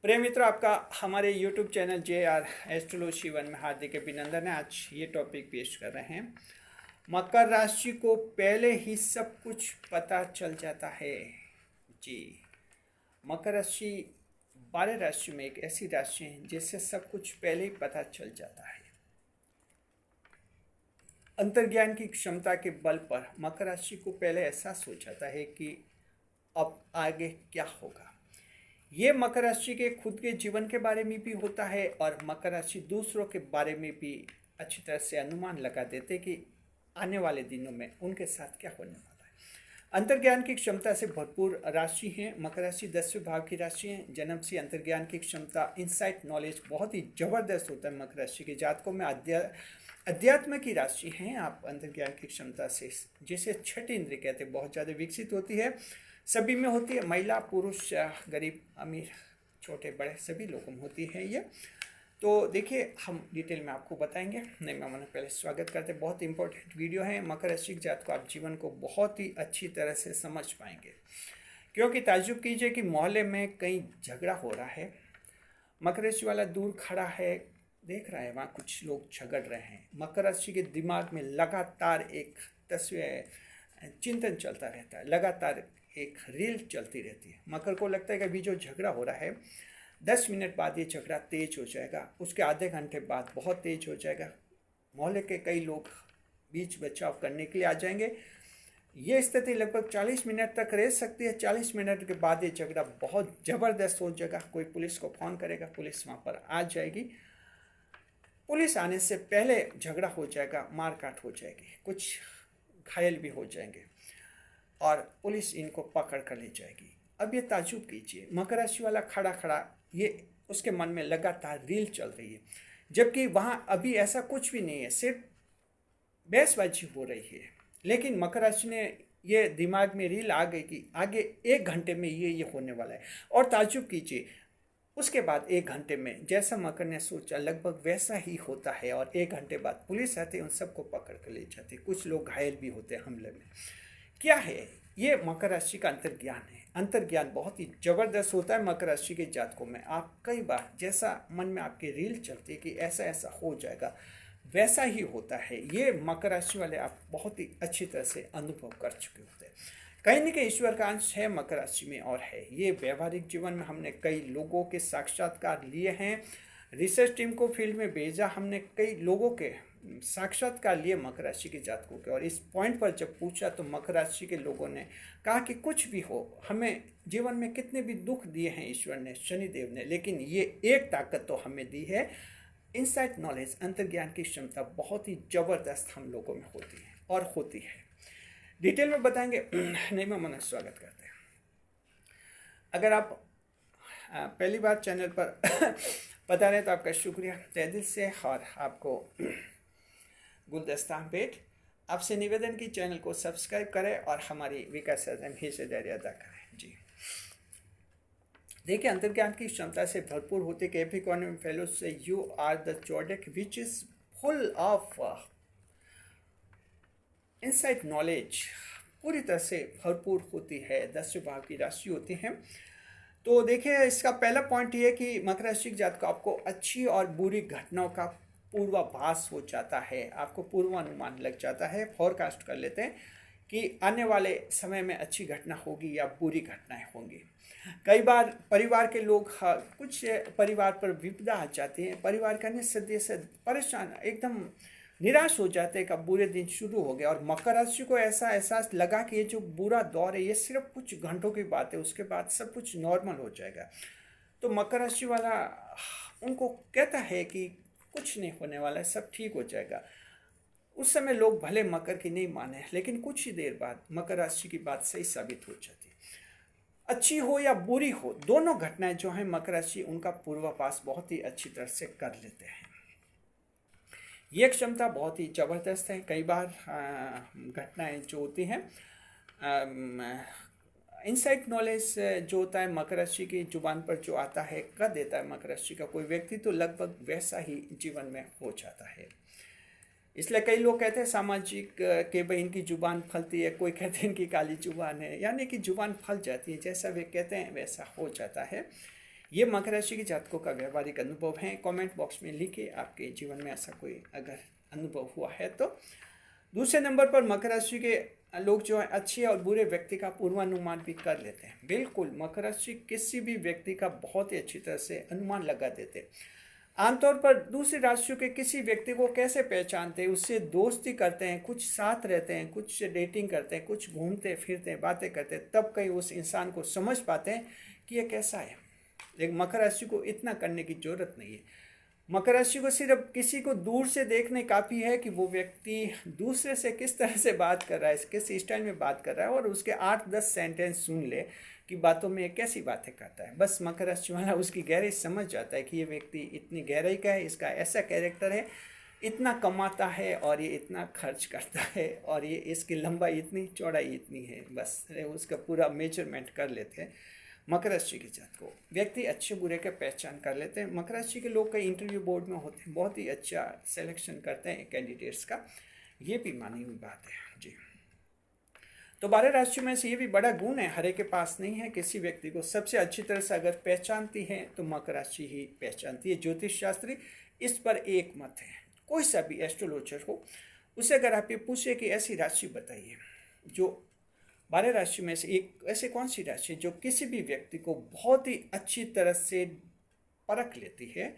प्रिय मित्रों, आपका हमारे YouTube channel JR astrology one में हार्दिक अभिनंदन है। आज ये टॉपिक पेश कर रहे हैं। मकर राशि को पहले ही सब कुछ पता चल जाता है। जी, मकर राशि 12 राशि में एक ऐसी राशि है जिससे सब कुछ पहले ही पता चल जाता है। अंतर्ज्ञान की क्षमता के बल पर मकर राशि को पहले एहसास हो जाता है कि अब आगे क्या होगा। ये मकर राशि के खुद के जीवन के बारे में भी होता है और मकर राशि दूसरों के बारे में भी अच्छी तरह से अनुमान लगा देते कि आने वाले दिनों में उनके साथ क्या होने वाला है। अंतर्ज्ञान की क्षमता से भरपूर राशि है मकर राशि। 10वें भाव की राशि है। जन्म से अंतर्ज्ञान की क्षमता, इंसाइट नॉलेज बहुत ही जबरदस्त होता है मकर राशि के जातकों में। अध्यात्म की राशि हैं आप। अंतर्ज्ञान की क्षमता से, जिसे छठी इंद्रिय कहते हैं, बहुत ज़्यादा विकसित होती है। सभी में होती है, महिला पुरुष, गरीब अमीर, छोटे बड़े सभी लोगों में होती है ये। तो देखिए, हम डिटेल में आपको बताएंगे। नहीं, मैं मैंने पहले स्वागत करते हैं। बहुत इंपॉर्टेंट वीडियो है। मकर राशि के जात को आप जीवन को बहुत ही अच्छी तरह से समझ पाएंगे, क्योंकि ताज्जुब कीजिए कि मोहल्ले में कहीं झगड़ा हो रहा है। मकर राशि वाला दूर खड़ा है, देख रहा है वहाँ कुछ लोग झगड़ रहे हैं। मकर राशि के दिमाग में लगातार एक तस्वीर चिंतन चलता रहता है, लगातार एक रील चलती रहती है। मकर को लगता है कि अभी जो झगड़ा हो रहा है 10 मिनट बाद ये झगड़ा तेज हो जाएगा, उसके आधे घंटे बाद बहुत तेज हो जाएगा। मोहल्ले के कई लोग बीच बचाव करने के लिए आ जाएंगे। ये स्थिति लगभग 40 मिनट तक रह सकती है। 40 मिनट के बाद ये झगड़ा बहुत ज़बरदस्त हो जाएगा। कोई पुलिस को फ़ोन करेगा, पुलिस वहाँ पर आ जाएगी। पुलिस आने से पहले झगड़ा हो जाएगा, मारकाट हो जाएगी, कुछ घायल भी हो जाएंगे और पुलिस इनको पकड़ कर ले जाएगी। अब ये ताज्जुब कीजिए, मकर राशि वाला खड़ा खड़ा, ये उसके मन में लगातार रील चल रही है, जबकि वहाँ अभी ऐसा कुछ भी नहीं है, सिर्फ बहसबाजी हो रही है। लेकिन मकर राशि ने ये दिमाग में रील आ गई कि आगे 1 घंटे में ये होने वाला है। और ताज्जुब कीजिए, उसके बाद 1 घंटे में जैसा मकर ने सोचा लगभग वैसा ही होता है। और 1 घंटे बाद पुलिस आती है, उन सबको पकड़ कर ले जाती है। कुछ लोग घायल भी होते हैं हमले में। क्या है ये? मकर राशि का अंतर्ज्ञान है। अंतर्ज्ञान बहुत ही जबरदस्त होता है मकर राशि के जातकों में। आप कई बार जैसा मन में आपकी रील चलती है कि ऐसा ऐसा हो जाएगा, वैसा ही होता है। ये मकर राशि वाले आप बहुत ही अच्छी तरह से अनुभव कर चुके होते हैं। कहीं न कहीं ईश्वर का अंश है मकर राशि में और है। ये व्यवहारिक जीवन में हमने कई लोगों के साक्षात्कार लिए हैं। रिसर्च टीम को फील्ड में भेजा, हमने कई लोगों के साक्षात्कार लिए मकर राशि के जातकों के। और इस पॉइंट पर जब पूछा तो मकर राशि के लोगों ने कहा कि कुछ भी हो, हमें जीवन में कितने भी दुख दिए हैं ईश्वर ने, शनिदेव ने, लेकिन ये एक ताकत तो हमें दी है, इनसाइट नॉलेज, अंतर्ज्ञान की क्षमता बहुत ही ज़बरदस्त हम लोगों में होती है और होती है। डिटेल में बताएंगे। नहीं, मैं मन स्वागत करते हैं। अगर आप पहली बार चैनल पर बता रहे तो आपका शुक्रिया तहे दिल से, और आपको गुलदस्ता भेंट। आपसे निवेदन की चैनल को सब्सक्राइब करें और हमारी विकास हिस्सेदारी अदा करें। जी देखिए, अंतर्ज्ञान की क्षमता से भरपूर होते कैप्रिकॉर्न फेलो से you are the zodiac which is full of insight knowledge, पूरी तरह से भरपूर होती है। 10वें भाव की राशि होती है। तो देखिए, इसका पहला पॉइंट ये है कि मकर राशि के जातक को आपको अच्छी और बुरी घटनाओं का पूर्वाभास हो जाता है, आपको पूर्वानुमान लग जाता है। फोरकास्ट कर लेते हैं कि आने वाले समय में अच्छी घटना होगी या बुरी घटनाएं होंगी। कई बार परिवार के लोग, कुछ परिवार पर विपदा आ जाती है, परिवार के अन्य सदस्य परेशान, एकदम निराश हो जाते हैं कि अब बुरे दिन शुरू हो गए। और मकर राशि को ऐसा एहसास लगा कि ये जो बुरा दौर है ये सिर्फ कुछ घंटों की बात है, उसके बाद सब कुछ नॉर्मल हो जाएगा। तो मकर राशि वाला उनको कहता है कि कुछ नहीं होने वाला है, सब ठीक हो जाएगा। उस समय लोग भले मकर की नहीं माने, लेकिन कुछ ही देर बाद मकर राशि की बात सही साबित हो जाती है। अच्छी हो या बुरी हो, दोनों घटनाएं जो हैं मकर राशि उनका पूर्वाभास बहुत ही अच्छी तरह से कर लेते हैं। ये क्षमता बहुत ही ज़बरदस्त है। कई बार घटनाएं जो होती हैं, इनसाइट नॉलेज जो होता है मकर राशि की जुबान पर जो आता है, कर देता है मकर राशि का कोई व्यक्ति, तो लगभग वैसा ही जीवन में हो जाता है। इसलिए कई लोग कहते हैं सामाजिक के भाई इनकी जुबान फलती है, कोई कहते हैं इनकी काली जुबान है, यानी कि जुबान फल जाती है, जैसा वे कहते हैं वैसा हो जाता है। ये मकर राशि के जातकों का व्यवहारिक अनुभव है। कमेंट बॉक्स में लिखिए आपके जीवन में ऐसा कोई अगर अनुभव हुआ है तो। दूसरे नंबर पर मकर राशि के लोग जो है अच्छे और बुरे व्यक्ति का पूर्वानुमान भी कर लेते हैं। बिल्कुल, मकर राशि किसी भी व्यक्ति का बहुत ही अच्छी तरह से अनुमान लगा देते हैं। आमतौर पर दूसरी राशियों के किसी व्यक्ति को कैसे पहचानते हैं, उससे दोस्ती करते हैं, कुछ साथ रहते हैं, कुछ डेटिंग करते हैं, कुछ घूमते फिरते हैं, बातें करते हैं, तब कहीं उस इंसान को समझ पाते हैं कि ये कैसा है। लेकिन मकर राशि को इतना करने की जरूरत नहीं है। मकर राशि को सिर्फ किसी को दूर से देखने काफ़ी है कि वो व्यक्ति दूसरे से किस तरह से बात कर रहा है, किस स्टाइल में बात कर रहा है, और उसके 8-10 सेंटेंस सुन ले कि बातों में कैसी बातें करता है। बस मकर राशि वाला उसकी गहराई समझ जाता है कि ये व्यक्ति इतनी गहराई का है, इसका ऐसा कैरेक्टर है, इतना कमाता है और ये इतना खर्च करता है, और ये इसकी लंबाई इतनी, चौड़ाई इतनी है। बस उसका पूरा मेजरमेंट कर लेते हैं मकर राशि के जातकों। व्यक्ति अच्छे बुरे का पहचान कर लेते हैं। मकर राशि के लोग कई इंटरव्यू बोर्ड में होते हैं, बहुत ही अच्छा सिलेक्शन करते हैं कैंडिडेट्स का, ये भी मानी हुई बात है जी। तो 12 राशियों में से ये भी बड़ा गुण है, हर एक के पास नहीं है। किसी व्यक्ति को सबसे अच्छी तरह से अगर पहचानती है तो मकर राशि ही पहचानती है। ज्योतिष शास्त्री इस पर एक मत है। कोई सा भी एस्ट्रोलॉजर हो, उसे अगर आप ये पूछे कि ऐसी राशि बताइए जो 12 राशि में से एक ऐसे कौन सी राशि जो किसी भी व्यक्ति को बहुत ही अच्छी तरह से परख लेती है,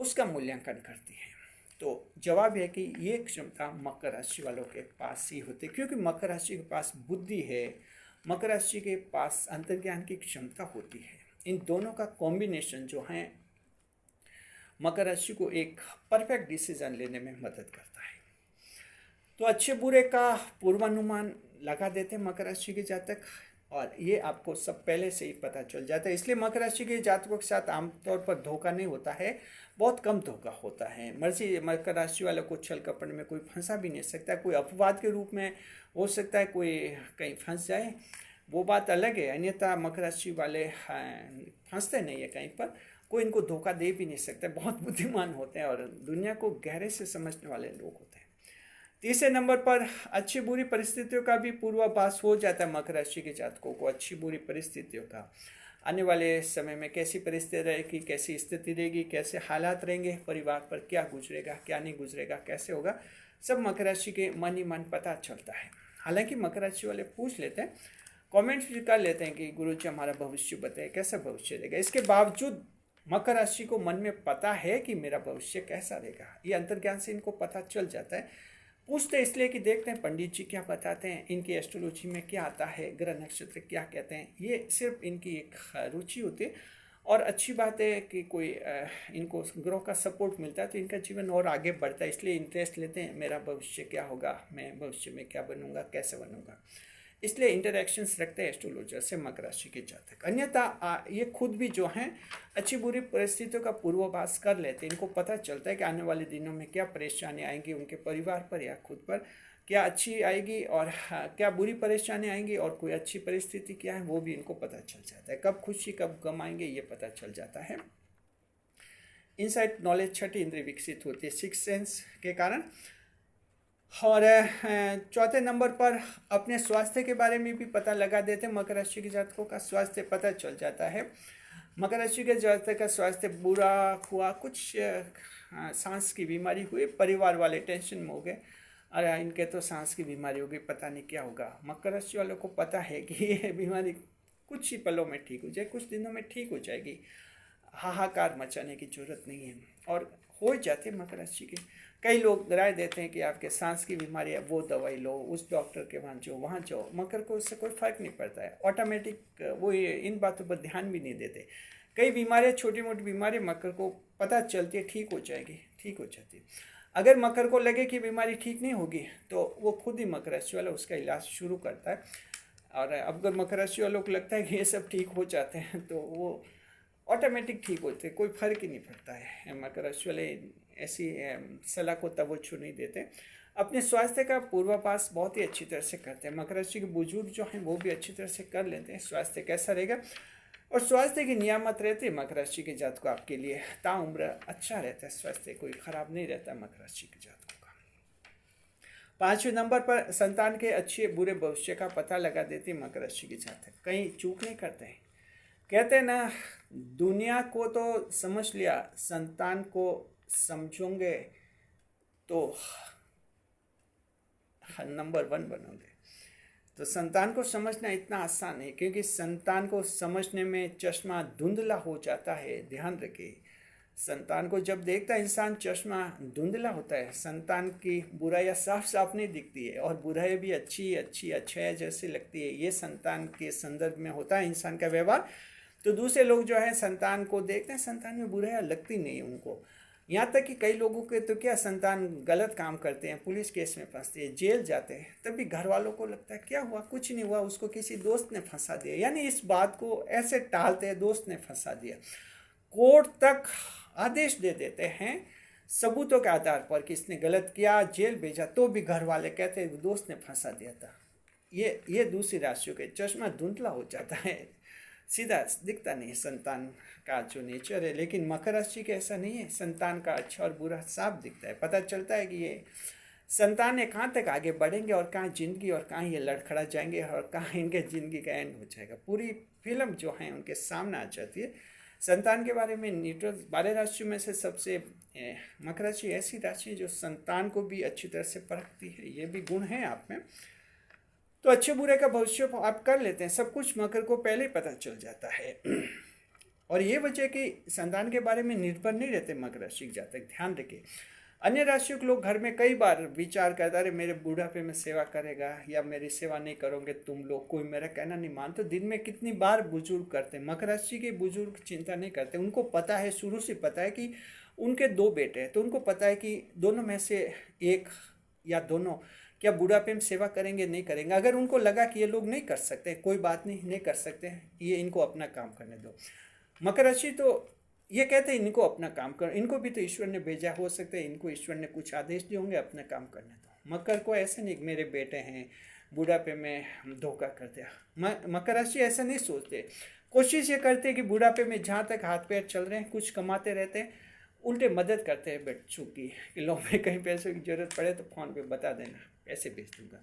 उसका मूल्यांकन करती है, तो जवाब है कि ये क्षमता मकर राशि वालों के पास ही होती है। क्योंकि मकर राशि के पास बुद्धि है, मकर राशि के पास अंतर्ज्ञान की क्षमता होती है। इन दोनों का कॉम्बिनेशन जो है मकर राशि को एक परफेक्ट डिसीजन लेने में मदद करता है। तो अच्छे बुरे का पूर्वानुमान लगा देते हैं मकर राशि के जातक, और ये आपको सब पहले से ही पता चल जाता है। इसलिए मकर राशि के जातकों के साथ आमतौर पर धोखा नहीं होता है, बहुत कम धोखा होता है। मर्जी मकर राशि वालों को छल कपट में कोई फंसा भी नहीं सकता। कोई अपवाद के रूप में हो सकता है कोई कहीं फंस जाए, वो बात अलग है, अन्यथा मकर राशि वाले फंसते नहीं है कहीं पर। कोई इनको धोखा दे भी नहीं सकता, बहुत बुद्धिमान होते हैं और दुनिया को गहरे से समझने वाले लोग होते हैं। तीसरे नंबर पर अच्छी बुरी परिस्थितियों का भी पूर्वाभास हो जाता है मकर राशि के जातकों को। अच्छी बुरी परिस्थितियों का, आने वाले समय में कैसी परिस्थिति रहेगी, कैसी स्थिति रहेगी, कैसे हालात रहेंगे, परिवार पर क्या गुजरेगा, क्या नहीं गुजरेगा, कैसे होगा, सब मकर राशि के मन ही मन पता चलता है। हालांकि मकर राशि वाले पूछ लेते हैं, कमेंट्स भी कर लेते हैं कि गुरुजी हमारा भविष्य बताए, कैसा भविष्य रहेगा। इसके बावजूद मकर राशि को मन में पता है कि मेरा भविष्य कैसा रहेगा। ये अंतर्ज्ञान से इनको पता चल जाता है। पूछते इसलिए कि देखते हैं पंडित जी क्या बताते हैं, इनकी एस्ट्रोलॉजी में क्या आता है, ग्रह नक्षत्र क्या कहते हैं। ये सिर्फ इनकी एक रुचि होती है, और अच्छी बात है कि कोई इनको ग्रह का सपोर्ट मिलता है तो इनका जीवन और आगे बढ़ता है। इसलिए इंटरेस्ट लेते हैं, मेरा भविष्य क्या होगा, मैं भविष्य में क्या बनूंगा, कैसे बनूंगा। इसलिए इंटरेक्शंस रखते हैं एस्ट्रोलॉजर से मकर राशि के जातक। अन्यथा ये खुद भी जो हैं अच्छी बुरी परिस्थितियों का पूर्वाभास कर लेते हैं। इनको पता चलता है कि आने वाले दिनों में क्या परेशानी आएंगी उनके परिवार पर या खुद पर, क्या अच्छी आएगी और क्या बुरी परेशानी आएंगी, और कोई अच्छी परिस्थिति क्या है वो भी इनको पता चल जाता है। कब खुशी कब गम आएंगे ये पता चल जाता है। इनसाइट नॉलेज छठी इंद्रिय विकसित होती है सिक्स सेंस के कारण। और चौथे नंबर पर अपने स्वास्थ्य के बारे में भी पता लगा देते हैं। मकर राशि के जातकों का स्वास्थ्य पता चल जाता है। मकर राशि के जातक का स्वास्थ्य बुरा हुआ, कुछ सांस की बीमारी हुई, परिवार वाले टेंशन में हो गए, अरे इनके तो सांस की बीमारी हो गई, पता नहीं क्या होगा। मकर राशि वालों को पता है कि ये बीमारी कुछ ही पलों में ठीक हो जाए, कुछ दिनों में ठीक हो जाएगी, हाहाकार मचाने की जरूरत नहीं है, और हो जाते हैं मकर राशि के। कई लोग राय देते हैं कि आपके सांस की बीमारी है, वो दवाई लो, उस डॉक्टर के वहाँ जाओ। मकर को उससे कोई फ़र्क नहीं पड़ता है, ऑटोमेटिक वो इन बातों पर ध्यान भी नहीं देते। कई बीमारियाँ, छोटी मोटी बीमारी मकर को पता चलती है, ठीक हो जाएगी, ठीक हो जाती है। अगर मकर को लगे कि बीमारी ठीक नहीं होगी तो वो खुद ही मकर राशि वाला उसका इलाज शुरू करता है। और अगर मकर राशि वालों को लगता है कि ये सब ठीक हो जाते हैं तो वो ऑटोमेटिक ठीक होते, कोई फर्क ही नहीं पड़ता है। मकर राशि वाले ऐसी सलाह को तवज्जो नहीं देते। अपने स्वास्थ्य का पूर्वाभास बहुत ही अच्छी तरह से करते हैं। मकर राशि के बुजुर्ग जो हैं वो भी अच्छी तरह से कर लेते हैं स्वास्थ्य कैसा रहेगा, और स्वास्थ्य की नियामत रहती है मकर राशि के जातकों आपके लिए ताउम्र अच्छा रहता है, स्वास्थ्य कोई खराब नहीं रहता मकर राशि के जातकों का। 5वें नंबर पर संतान के अच्छे बुरे भविष्य का पता लगा देते हैं मकर राशि के जातक। कहीं चूक नहीं करते हैं, कहते हैं ना, दुनिया को तो समझ लिया, संतान को समझोगे तो नंबर 1 बनोगे। तो संतान को समझना इतना आसान है, क्योंकि संतान को समझने में चश्मा धुंधला हो जाता है। ध्यान रखिए, संतान को जब देखता है इंसान, चश्मा धुंधला होता है। संतान की बुराइयां साफ साफ नहीं दिखती है, और बुराई भी अच्छी अच्छी अच्छा जैसी लगती है। ये संतान के संदर्भ में होता है इंसान का व्यवहार। तो दूसरे लोग जो है संतान को देखते हैं, संतान में बुराइयां लगती नहीं है उनको। यहाँ तक कि कई लोगों के तो क्या, संतान गलत काम करते हैं, पुलिस केस में फंसते हैं, जेल जाते हैं, तभी घर वालों को लगता है क्या हुआ, कुछ नहीं हुआ, उसको किसी दोस्त ने फंसा दिया। यानी इस बात को ऐसे टालते हैं, दोस्त ने फंसा दिया। कोर्ट तक आदेश दे देते हैं सबूतों के आधार पर कि इसने गलत किया, जेल भेजा, तो भी घर वाले कहते हैं दोस्त ने फंसा दिया था। ये दूसरी राशियों के चश्मा धुंधला हो जाता है, सीधा दिखता नहीं संतान का जो नेचर है। लेकिन मकर राशि के ऐसा नहीं है, संतान का अच्छा और बुरा साफ दिखता है। पता चलता है कि ये संतान है कहाँ तक आगे बढ़ेंगे, और कहाँ जिंदगी, और कहाँ ये लड़खड़ा जाएंगे, और कहाँ इनके ज़िंदगी का एंड हो जाएगा। पूरी फिल्म जो है उनके सामने आ जाती है। संतान के बारे में न्यूट्रल 12 राशियों में से सबसे मकर राशि ऐसी राशि है जो संतान को भी अच्छी तरह से परखती है। ये भी गुण है आप में। तो अच्छे बुरे का भविष्य आप कर लेते हैं, सब कुछ मकर को पहले ही पता चल जाता है। और ये वजह कि संतान के बारे में निर्भर नहीं रहते मकर राशि के जातक। ध्यान रखिए, अन्य राशियों के लोग घर में कई बार विचार करता है, मेरे बुढ़ापे में सेवा करेगा, या मेरी सेवा नहीं करोगे तुम लोग, कोई मेरा कहना नहीं मानते। तो दिन में कितनी बार बुजुर्ग करते हैं। मकर राशि के बुजुर्ग चिंता नहीं करते, उनको पता है, शुरू से पता है कि उनके 2 बेटे हैं, तो उनको पता है कि दोनों में से एक या दोनों क्या बुढ़ापे में सेवा करेंगे नहीं करेंगे। अगर उनको लगा कि ये लोग नहीं कर सकते, कोई बात नहीं कर सकते, ये इनको अपना काम करने दो। मकर राशि तो ये कहते हैं इनको अपना काम कर, इनको भी तो ईश्वर ने भेजा, हो सकता है इनको ईश्वर ने कुछ आदेश दिए होंगे, अपना काम करने दो। मकर को ऐसे नहीं मेरे बेटे हैं बुढ़ापे में धोखा कर दिया। मकर राशि ऐसा नहीं सोचते, कोशिश ये करते हैं कि बुढ़ापे में जहाँ तक हाथ पैर चल रहे हैं कुछ कमाते रहते हैं, उल्टे मदद करते हैं बच्चों की, कि लो में कहीं पैसों की जरूरत पड़े तो फ़ोन पे बता देना, पैसे भेज दूंगा।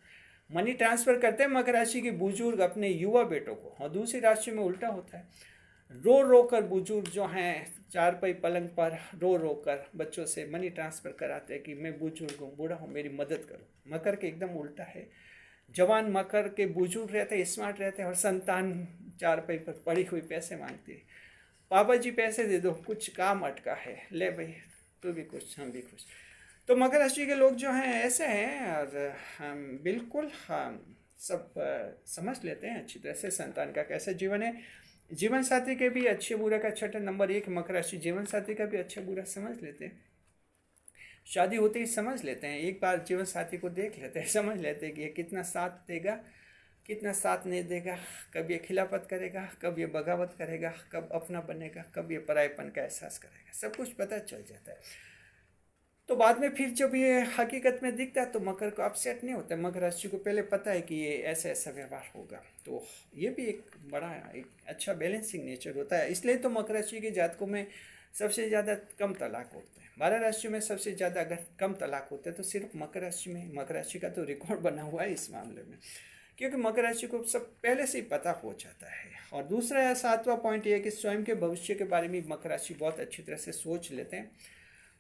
मनी ट्रांसफ़र करते हैं मकर राशि के बुजुर्ग अपने युवा बेटों को। और दूसरी राशि में उल्टा होता है, रो रो कर बुजुर्ग जो हैं चारपाई पलंग पर रो रो कर बच्चों से मनी ट्रांसफ़र कराते हैं कि मैं बुजुर्ग हूँ, बूढ़ा हूँ, मेरी मदद करो। मकर के एकदम उल्टा है, जवान मकर के बुजुर्ग रहते हैं, स्मार्ट रहते हैं, और संतान चारपाई पर पड़ी हुई पैसे मांगती है, पापा जी पैसे दे दो, कुछ काम अटका है, ले भाई तू भी कुछ हम भी कुछ। तो मकर राशि के लोग जो हैं ऐसे हैं, और हम बिल्कुल हम सब समझ लेते हैं अच्छी तरह से संतान का कैसा जीवन है। जीवन साथी के भी अच्छे बुरा का छठा नंबर 1 मकर राशि जीवन साथी का भी अच्छा बुरा समझ लेते हैं। शादी होते ही समझ लेते हैं, एक बार जीवन साथी को देख लेते हैं, समझ लेते हैं कि ये कितना साथ देगा, कितना साथ नहीं देगा, कब ये खिलाफत करेगा, कब ये बगावत करेगा, कब अपना बनेगा, कब ये परायपन का एहसास करेगा, सब कुछ पता चल जाता है। तो बाद में फिर जब ये हकीकत में दिखता है तो मकर को अपसेट नहीं होता। मकर राशि को पहले पता है कि ये ऐसा ऐसा व्यवहार होगा, तो ये भी एक बड़ा एक अच्छा बैलेंसिंग नेचर होता है। इसलिए तो मकर राशि के जातकों में सबसे ज़्यादा कम तलाक होते हैं। 12 राशियों में सबसे ज़्यादा अगर कम तलाक होते हैं तो सिर्फ मकर राशि में। मकर राशि का तो रिकॉर्ड बना हुआ है इस मामले में, क्योंकि मकर राशि को सब पहले से ही पता हो जाता है। और दूसरा या 7वां पॉइंट ये है कि स्वयं के भविष्य के बारे में मकर राशि बहुत अच्छी तरह से सोच लेते हैं।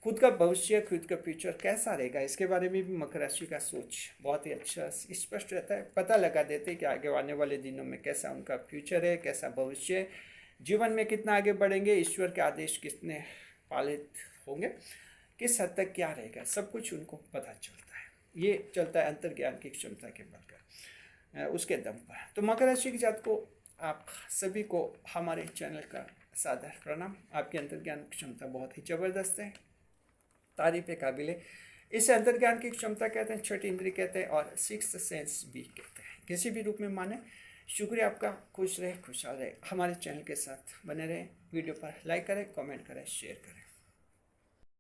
खुद का भविष्य, खुद का फ्यूचर कैसा रहेगा, इसके बारे में भी मकर राशि का सोच बहुत ही अच्छा स्पष्ट रहता है। पता लगा देते हैं कि आगे आने वाले दिनों में कैसा उनका फ्यूचर है, कैसा भविष्य है, जीवन में कितना आगे बढ़ेंगे, ईश्वर के आदेश कितने पालित होंगे, किस हद तक क्या रहेगा, सब कुछ उनको पता चलता है। ये चलता है अंतर्ज्ञान की क्षमता के बल पर, उसके दम पर। तो मकर राशि के जात को आप सभी को हमारे चैनल का सादर प्रणाम। आपकी अंतर्ज्ञान क्षमता बहुत ही ज़बरदस्त है, तारीफ काबिल है। इसे अंतर्ज्ञान की क्षमता कहते हैं, छठी इंद्रिय कहते हैं, और सिक्स्थ सेंस भी कहते हैं। किसी भी रूप में माने, शुक्रिया आपका। खुश रहे, खुशहाल रहे, हमारे चैनल के साथ बने रहें। वीडियो पर लाइक करें, कमेंट करें, शेयर करें।